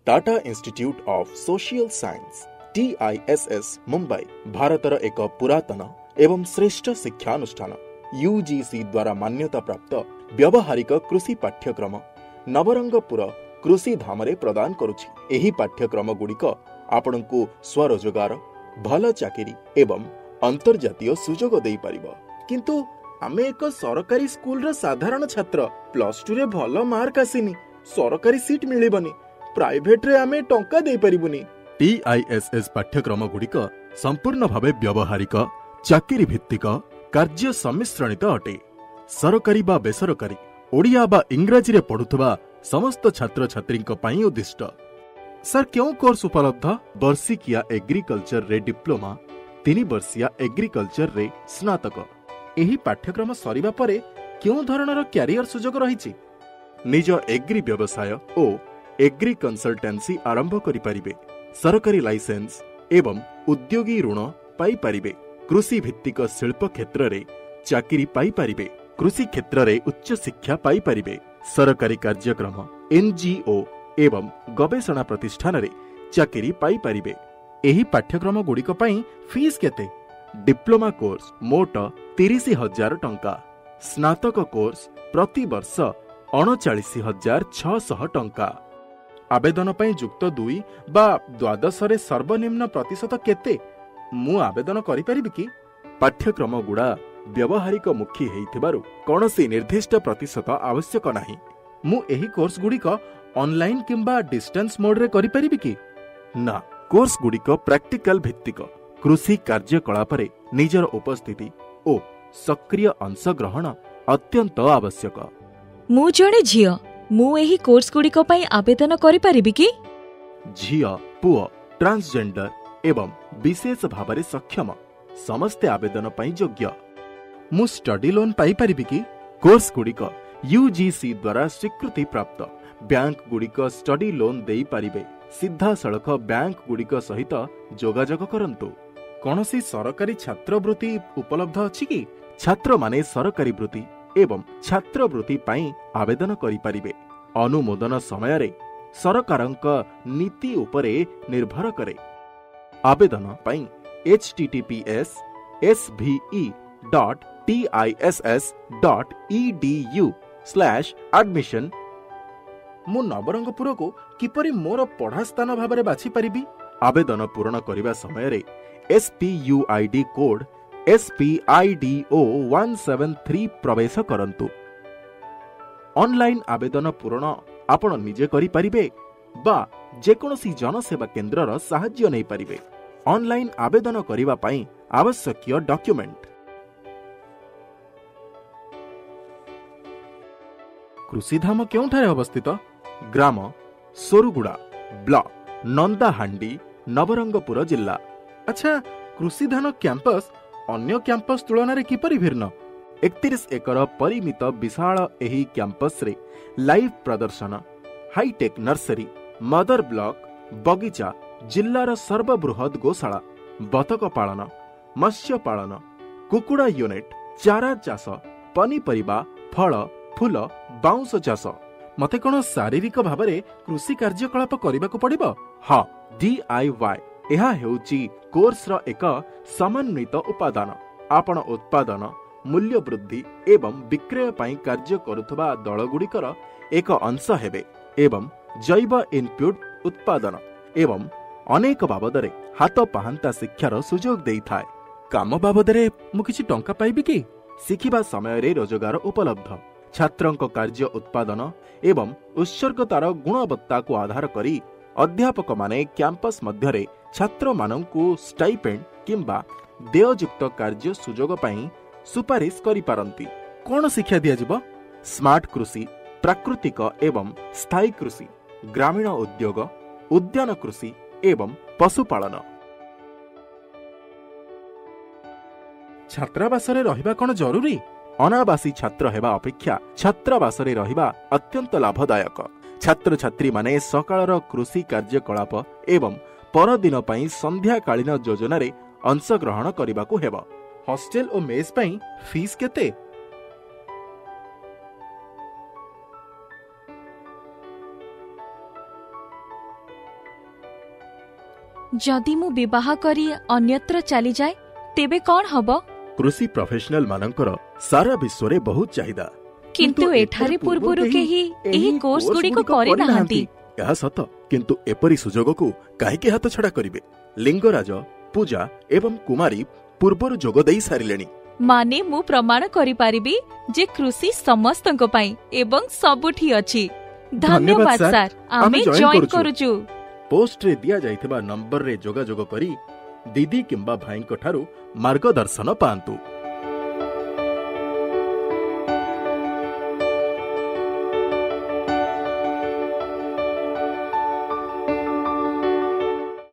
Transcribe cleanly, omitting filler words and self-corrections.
Tata institute of social science TISS Mumbai भारतर एक पुरातन एवं श्रेष्ठ शिक्षानुष्ठान UGC द्वारा मान्यता प्राप्त व्यावहारिक कृषि पाठ्यक्रम नवरंगपुर कृषि धाम रे प्रदान करुछि। एही पाठ्यक्रम गुड़िक आपनकु स्वरोजगार भल चाकरी एवं अंतर्जातीय सुजोग देई परिबो। किंतु आमे एक सरकारी स्कूल रो साधारण छात्र +2 रे भल मार्क आसीनी सरकारी सीट मिलिबनी प्राइवेट रे आमे टंका देई परिबुनी। TISS पाठ्यक्रम गुड़िक संपूर्ण भावे व्यावहारिक चाकरी भित्तिक कार्य सम्मिश्रणित अटे। सरकारी बा बेसरकारी ओडिया बा इंग्राजी रे पढ़ुथबा समस्त छात्र छात्री पई उद्दिष्ट। सर क्यों कोर्स उपलब्ध? वर्षिकिया एग्रीकल्चर रे डिप्लोमा 3 वर्षिया एग्रीकल्चर रे स्नातक। एही पाठ्यक्रम सरिबा परे क्यों धरणर कैरियर सुजोग रहिछि? निज एग्री व्यवसाय ओ एग्री कंसल्टेंसी आरंभ करि परिबे। सरकारी लाइसेंस एवं उद्योगी ऋण पाई परिबे। कृषि भित्तिक शिल्प क्षेत्र रे चाकरी पाई परिबे। कृषि क्षेत्र रे उच्च शिक्षा पाई परिबे। सरकारी कार्यक्रम NGO एवं गवेषणा प्रतिष्ठान रे चाकरी पाई परिबे। एही पाठ्यक्रम गुड़िक पई फीस केते? डिप्लोमा कोर्स मोट 30,000 टंका। स्नातक कोर्स प्रति वर्ष 39,600 टंका। आवेदन पई युक्त 2 बा द्वादश रे सर्वनिम्न प्रतिशत केते? मु आवेदन करि परिबि कि? पाठ्यक्रम गुड़ा व्यावहारिक मुखी हेइथिबारु कोनोसी निर्दिष्ट प्रतिशत आवश्यक नाही। मु एही कोर्स गुड़िक ऑनलाइन किंबा डिस्टेंस मोड रे करि परिबि कि? ना, कोर्स गुड़िक प्रैक्टिकल भित्तिक कृषि कार्यकलाप रे निजर उपस्थिति ओ सक्रिय अंशग्रहण अत्यंत आवश्यक। मु जणे झियो, मु एही कोर्स गुड़िक पई आवेदन करि परिबि कि? झियो पुओ ट्रांसजेंडर एवं विशेष भावरे सक्षम समस्ते आवेदन पई योग्य। मु स्टडी लोन पाई परिबि कि? कोर्स गुड़िक UGC द्वारा स्वीकृति प्राप्त। बैंक गुड़िक स्टडी लोन देई परिबे। सीधा सड़क बैंक गुड़िक सहित जोगाजोग करंतु। कोनोसी सरकारी छात्रवृत्ति उपलब्ध अछि कि? छात्र माने सरकारी वृत्ति एवं छात्रवृत्ति पई आवेदन करि परिबे। अनुमोदन समय रे सरकारक नीति उपरे निर्भर करे। आवेदन पई https://tiss.edu/admission। मु नवरंगपुर को किपरि मोर पढ़ा स्थान भाबरे बाछि परिबि? आवेदन पूर्ण करिबा समय रे SPUID कोड SPIDO173 प्रवेश करंतु। ऑनलाइन आवेदन पूर्ण आपण निजे करि परिबे बा जेकोनोसी जनसेवा केन्द्रर सहाय्य नै परिबे। ऑनलाइन आवेदन करिबा पई आवश्यक डॉक्यूमेंट। कृषिधाम केउठारे अवस्थित? ग्राम सोरुगुड़ा ब्लॉक नंदाहांडी नवरंगपुर जिला। अच्छा, कृषिधान कैंपस अन्य कैंपस तुलना रे किपरि भिन्न? 31 एकर परिमित विशाल एही कैंपस रे लाइव प्रदर्शन, हाईटेक नर्सरी, मदर ब्लॉक, बगीचा, जिल्लार सर्वबृहत गोशाला, बतक पालन, मत्स्य पालन, कुकुड़ा यूनिट, चारा चाष, पनीपरिबा, फल फूल, बाउंस चाष। मते कोन शारीरिक भाबरे कृषि कार्यकलाप करिबाकू पड़िबो? हाँ, DIY एहा हेउची कोर्स रो एक समन्वित उपादान। आपण उत्पादन मूल्य वृद्धि एवं विक्रय पई कार्य करुथबा दलगुड़िकर एक अंश हेबे एवं जैव इनपुट उत्पादन एवं अनेक बाबदरे हाथ पाहांता शिक्षार सुजोग देई थाए। काम बाबदरे मु किछि टंका पाइबि कि? शिखिबा समय रे रोजगार उपलब्ध। छात्रंक कार्य उत्पादन एवं उत्सर्गतार गुणवत्ता को आधार करी अध्यापक माने कैंपस मध्यरे छात्र मानंकु स्टाइपेंड किंबा देययुक्त कार्य सुजोग पई सुपारिश करि पारंती। कोन शिक्षा दिया जिवो? स्मार्ट कृषि, प्राकृतिक एवं स्थायी कृषि, ग्रामीण उद्योग, उद्यान कृषि एवं पशुपालन। छात्रावास रे रहिबा कोन जरूरी? अनावासी छात्र हेबा अपेक्षा छात्रावास रे रहिबा अत्यंत लाभदायक। छात्र छात्री माने सकाळर कृषि कार्यकलाप एवं परदिन पई संध्याकालीन योजना रे अंशग्रहण करिबाकू हेबो। हॉस्टेल और मेस पई फीस केते? जदि मु विवाह करी अन्यत्र चली जाए तेबे कौन हबो? कृषि प्रोफेशनल मानकर सारा विश्व रे बहुत चाहिदा, किंतु एठारे पूर्वरु केही एही कोर्स गुड़िको करे नाहंती। यह सत, किंतु एपरी सुजोग को काहेकि हाथ छड़ा करिवे? लिंगराज, पूजा एवं कुमारी पूर्वरु जोग देई सारिलेनी। माने मु प्रमाण करि पारिबी जे कृषि समस्तंको पई एवं सबुठी अछि। धन्यवाद सर, आमे जॉइन करूचु। पोस्ट रे दिया जाइथिबा नंबर रे जोगाजोग करी दीदी किंबा भाई ठारू मार्गदर्शन पांतु।